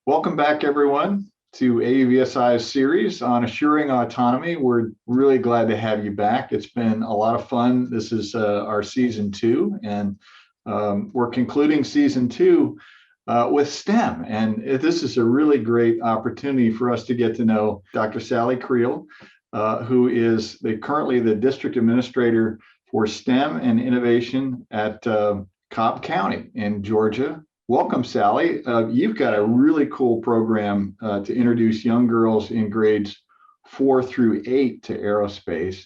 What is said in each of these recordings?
Welcome back, everyone, to AUVSI's series on assuring autonomy. We're really glad to have you back. It's been a lot of fun. This is our season 2, and we're concluding season 2 with STEM. And this is a really great opportunity for us to get to know Dr. Sally Creel, who is currently the district administrator for STEM and innovation at Cobb County in Georgia. Welcome, Sally. You've got a really cool program to introduce young girls in grades 4 through 8 to aerospace.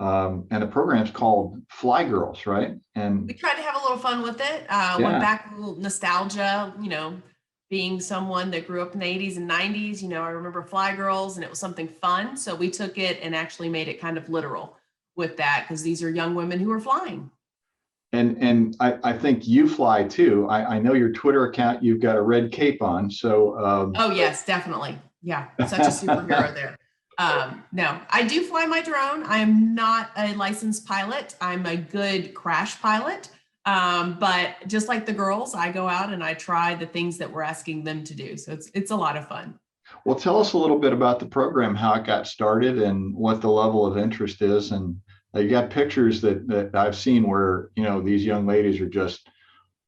And the program's called Fly Girls, right? And we tried to have a little fun with it. Went back, a little nostalgia, being someone that grew up in the 80s and 90s, I remember Fly Girls, and it was something fun. So we took it and actually made it kind of literal with that, because these are young women who are flying. And I think you fly too. I know your Twitter account, you've got a red cape on. So oh yes, definitely. Yeah, such a superhero there. No, I do fly my drone. I'm not a licensed pilot. I'm a good crash pilot. But just like the girls, I go out and I try the things that we're asking them to do. So it's a lot of fun. Well, tell us a little bit about the program, how it got started and what the level of interest is. And you got pictures that I've seen where, these young ladies are just,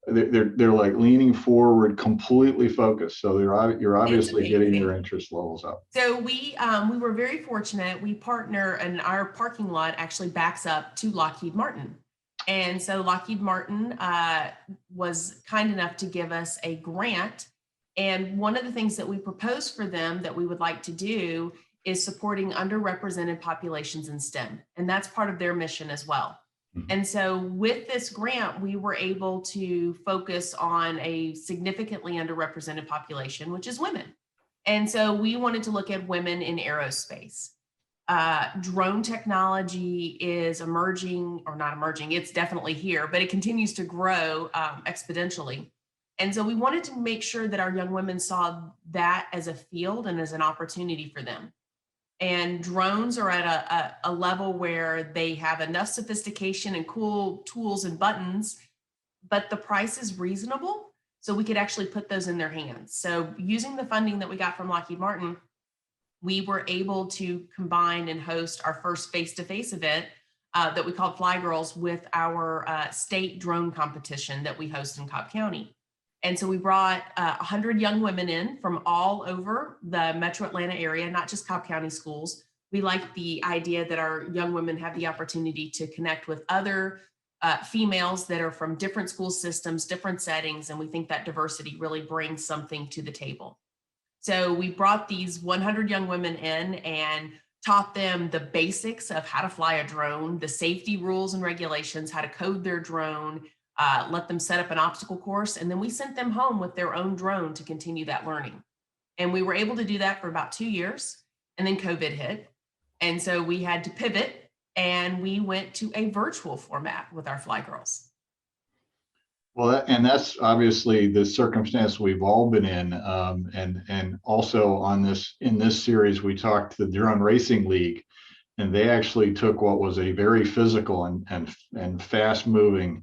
they're like leaning forward, completely focused. So you're obviously getting their interest levels up. So we were very fortunate. We partner, and our parking lot actually backs up to Lockheed Martin. And so Lockheed Martin was kind enough to give us a grant. And one of the things that we proposed for them that we would like to do is supporting underrepresented populations in STEM. And that's part of their mission as well. Mm-hmm. And so with this grant, we were able to focus on a significantly underrepresented population, which is women. And so we wanted to look at women in aerospace. Drone technology is emerging, or not emerging, it's definitely here, but it continues to grow exponentially. And so we wanted to make sure that our young women saw that as a field and as an opportunity for them. And drones are at a level where they have enough sophistication and cool tools and buttons, but the price is reasonable. So we could actually put those in their hands. So using the funding that we got from Lockheed Martin, we were able to combine and host our first face-to-face event that we called Fly Girls with our state drone competition that we host in Cobb County. And so we brought 100 young women in from all over the metro Atlanta area, not just Cobb County schools. We like the idea that our young women have the opportunity to connect with other females that are from different school systems, different settings, and we think that diversity really brings something to the table. So we brought these 100 young women in and taught them the basics of how to fly a drone, the safety rules and regulations, how to code their drone, let them set up an obstacle course, and then we sent them home with their own drone to continue that learning. And we were able to do that for about 2 years, and then COVID hit. And so we had to pivot, and we went to a virtual format with our Fly Girls. Well, and that's obviously the circumstance we've all been in. And also in this series, we talked to the Drone Racing League, and they actually took what was a very physical and fast moving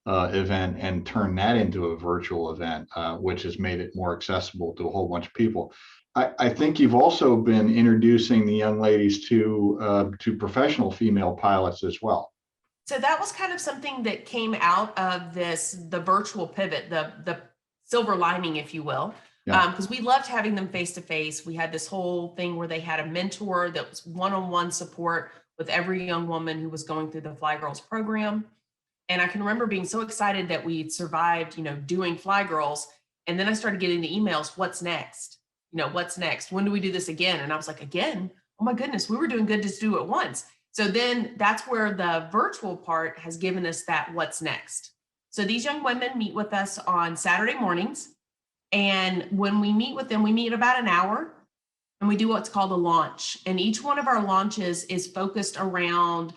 event and turn that into a virtual event, which has made it more accessible to a whole bunch of people. I think you've also been introducing the young ladies to professional female pilots as well. So that was kind of something that came out of the virtual pivot, the silver lining, if you will, because we loved having them face to face. We had this whole thing where they had a mentor that was one-on-one support with every young woman who was going through the Fly Girls program. And I can remember being so excited that we'd survived, doing Fly Girls. And then I started getting the emails, what's next? What's next? When do we do this again? And I was like, again? Oh my goodness, we were doing good to do it once. So then that's where the virtual part has given us that what's next. So these young women meet with us on Saturday mornings. And when we meet with them, we meet about an hour and we do what's called a launch. And each one of our launches is focused around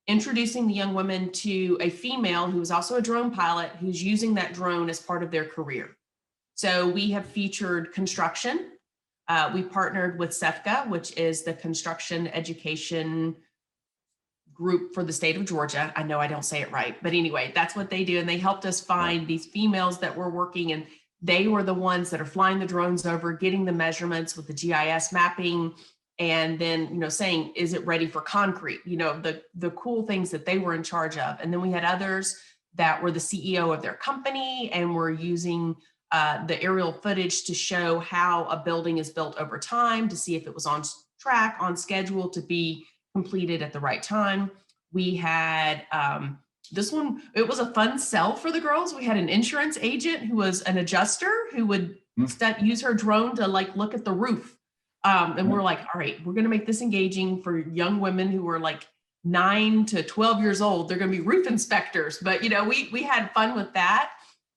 introducing the young women to a female who is also a drone pilot who's using that drone as part of their career. So we have featured construction. We partnered with CEFCA, which is the construction education group for the state of Georgia. I know I don't say it right, but anyway, that's what they do. And they helped us find these females that were working, and they were the ones that are flying the drones over, getting the measurements with the GIS mapping, and then, you know, saying, is it ready for concrete? You know, the cool things that they were in charge of. And then we had others that were the CEO of their company and were using the aerial footage to show how a building is built over time, to see if it was on track, on schedule to be completed at the right time. We had this one, it was a fun sell for the girls. We had an insurance agent who was an adjuster who would use her drone to like look at the roof. And we're like, all right, we're going to make this engaging for young women who were like 9 to 12 years old. They're going to be roof inspectors. But, you know, we had fun with that.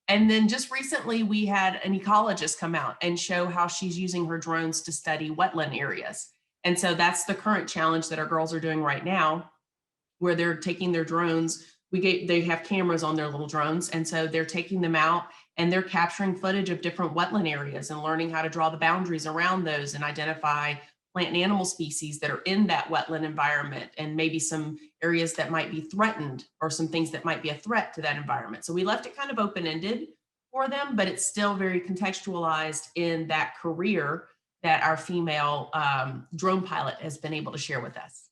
And then just recently we had an ecologist come out and show how she's using her drones to study wetland areas. And so that's the current challenge that our girls are doing right now, where they're taking their drones. They have cameras on their little drones. And so they're taking them out and they're capturing footage of different wetland areas and learning how to draw the boundaries around those and identify plant and animal species that are in that wetland environment, and maybe some areas that might be threatened or some things that might be a threat to that environment. So we left it kind of open-ended for them, but it's still very contextualized in that career that our female drone pilot has been able to share with us.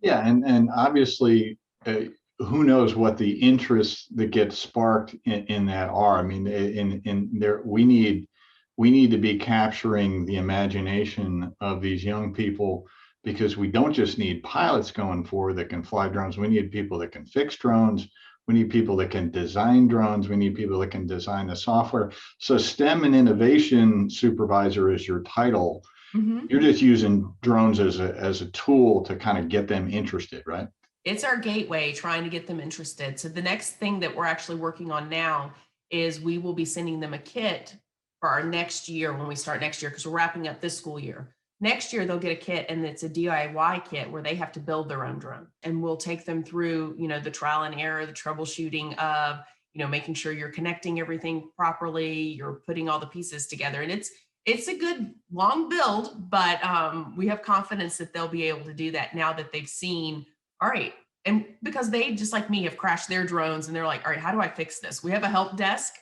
Yeah, and obviously, who knows what the interests that get sparked in that are. I mean, in there, we need to be capturing the imagination of these young people, because we don't just need pilots going forward that can fly drones. We need people that can fix drones. We need people that can design drones. We need people that can design the software. So STEM and innovation supervisor is your title. Mm-hmm. You're just using drones as a tool to kind of get them interested, right? It's our gateway, trying to get them interested. So the next thing that we're actually working on now is we will be sending them a kit for our next year when we start next year, because we're wrapping up this school year. Next year, they'll get a kit, and it's a DIY kit where they have to build their own drone. And we'll take them through, you know, the trial and error, the troubleshooting of, you know, making sure you're connecting everything properly, you're putting all the pieces together. And it's a good long build, but we have confidence that they'll be able to do that now that they've seen, all right. And because they, just like me, have crashed their drones and they're like, all right, how do I fix this? We have a help desk,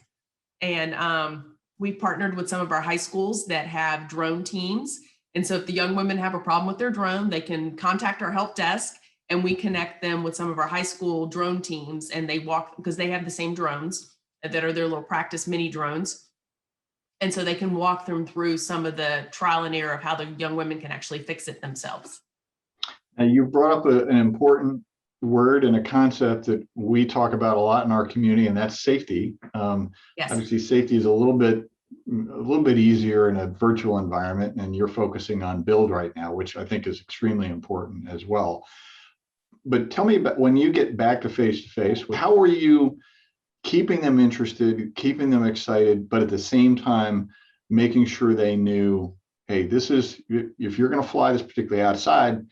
and we partnered with some of our high schools that have drone teams. And so if the young women have a problem with their drone, they can contact our help desk, and we connect them with some of our high school drone teams, and they walk, because they have the same drones that are their little practice mini drones. And so they can walk them through some of the trial and error of how the young women can actually fix it themselves. Now, you brought up an important word and a concept that we talk about a lot in our community, and that's safety. Yes. Obviously, safety is a little bit easier in a virtual environment, and you're focusing on build right now, which I think is extremely important as well. But tell me about when you get back to face, how are you keeping them interested, keeping them excited, but at the same time making sure they knew, hey, this is, if you're going to fly this particularly outside,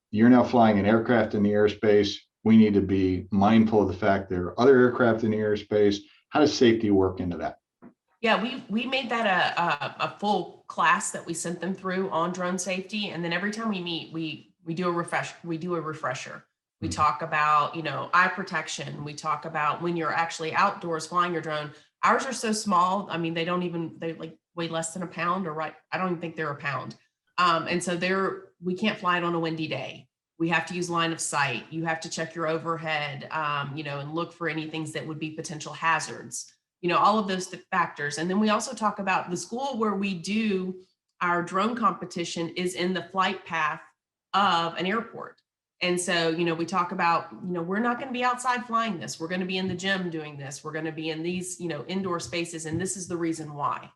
you're now flying an aircraft in the airspace. We need to be mindful of the fact there are other aircraft in the airspace. How does safety work into that? Yeah, we made that a full class that we sent them through on drone safety. And then every time we meet, we do a refresher. We talk about, you know, eye protection. We talk about when you're actually outdoors flying your drone. Ours are so small. I mean, they like weigh less than a pound, or right. I don't even think they're a pound. And so we can't fly it on a windy day. We have to use line of sight. You have to check your overhead, you know, and look for any things that would be potential hazards, you know, all of those factors. And then we also talk about the school where we do our drone competition is in the flight path of an airport. And so, you know, we talk about, you know, we're not going to be outside flying this. We're going to be in the gym doing this. We're going to be in these, you know, indoor spaces. And this is the reason why,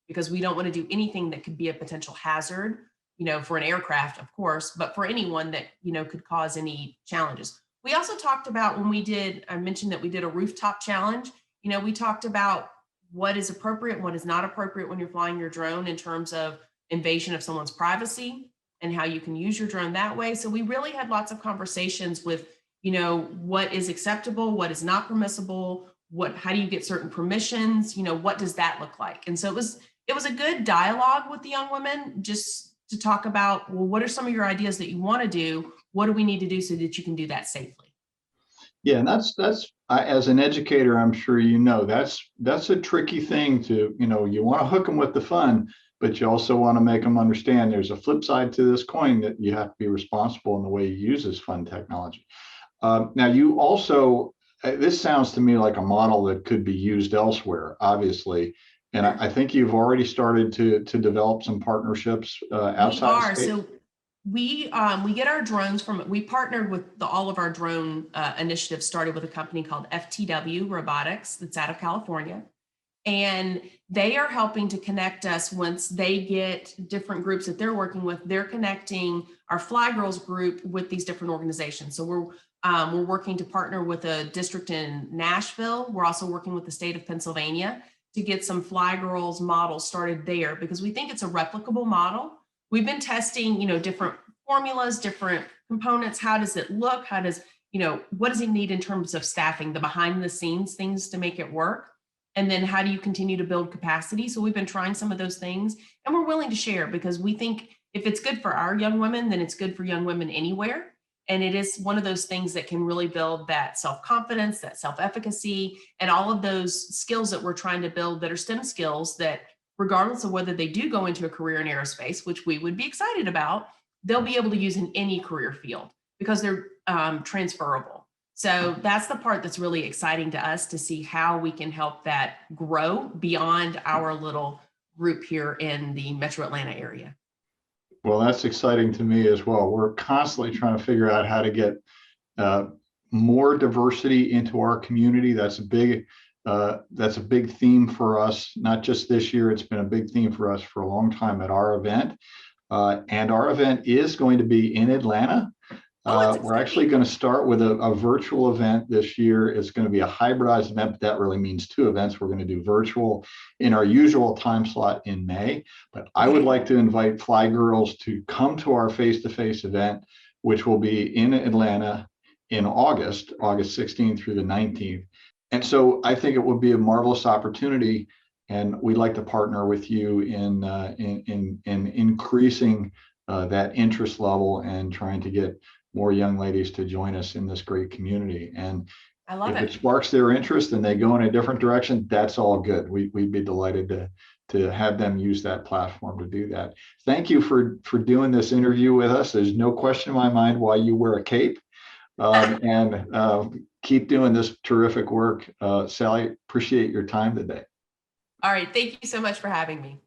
because we don't want to do anything that could be a potential hazard, you know, for an aircraft, of course, but for anyone that, you know, could cause any challenges. We also talked about I mentioned that we did a rooftop challenge. You know, we talked about what is appropriate, what is not appropriate when you're flying your drone in terms of invasion of someone's privacy and how you can use your drone that way. So we really had lots of conversations with, you know, what is acceptable, what is not permissible, how do you get certain permissions, you know, what does that look like? And so it was a good dialogue with the young women, just to talk about, well, what are some of your ideas that you want to do? What do we need to do so that you can do that safely? Yeah, and as an educator, I'm sure you know that's a tricky thing to, you want to hook them with the fun, but you also want to make them understand there's a flip side to this coin, that you have to be responsible in the way you use this fun technology. Now, you also, this sounds to me like a model that could be used elsewhere, obviously. And I think you've already started to develop some partnerships We outside the are. state. So we get our drones from, we partnered with all of our drone initiatives started with a company called FTW Robotics that's out of California. And they are helping to connect us once they get different groups that they're working with. They're connecting our Fly Girls group with these different organizations. So we're working to partner with a district in Nashville. We're also working with the state of Pennsylvania to get some Fly Girls models started there, because we think it's a replicable model. We've been testing, different formulas, different components. How does it look? How does, what does it need in terms of staffing, the behind the scenes things to make it work? And then how do you continue to build capacity? So we've been trying some of those things, and we're willing to share, because we think if it's good for our young women, then it's good for young women anywhere. And it is one of those things that can really build that self-confidence, that self-efficacy, and all of those skills that we're trying to build that are STEM skills that, regardless of whether they do go into a career in aerospace, which we would be excited about, they'll be able to use in any career field because they're transferable. So that's the part that's really exciting to us, to see how we can help that grow beyond our little group here in the Metro Atlanta area. Well, that's exciting to me as well. We're constantly trying to figure out how to get uh, more diversity into our community. That's a big theme for us, not just this year. It's been a big theme for us for a long time at our event. And our event is going to be in Atlanta. We're actually going to start with a virtual event this year. It's going to be a hybridized event, but that really means two events. We're going to do virtual in our usual time slot in May. But I would like to invite Fly Girls to come to our face-to-face event, which will be in Atlanta in August 16th through the 19th. And so I think it would be a marvelous opportunity, and we'd like to partner with you in increasing that interest level and trying to get more young ladies to join us in this great community. And I love if it. it sparks their interest and they go in a different direction, that's all good. We'd be delighted to have them use that platform to do that. Thank you for doing this interview with us. There's no question in my mind why you wear a cape. And keep doing this terrific work. Sally, appreciate your time today. All right. Thank you so much for having me.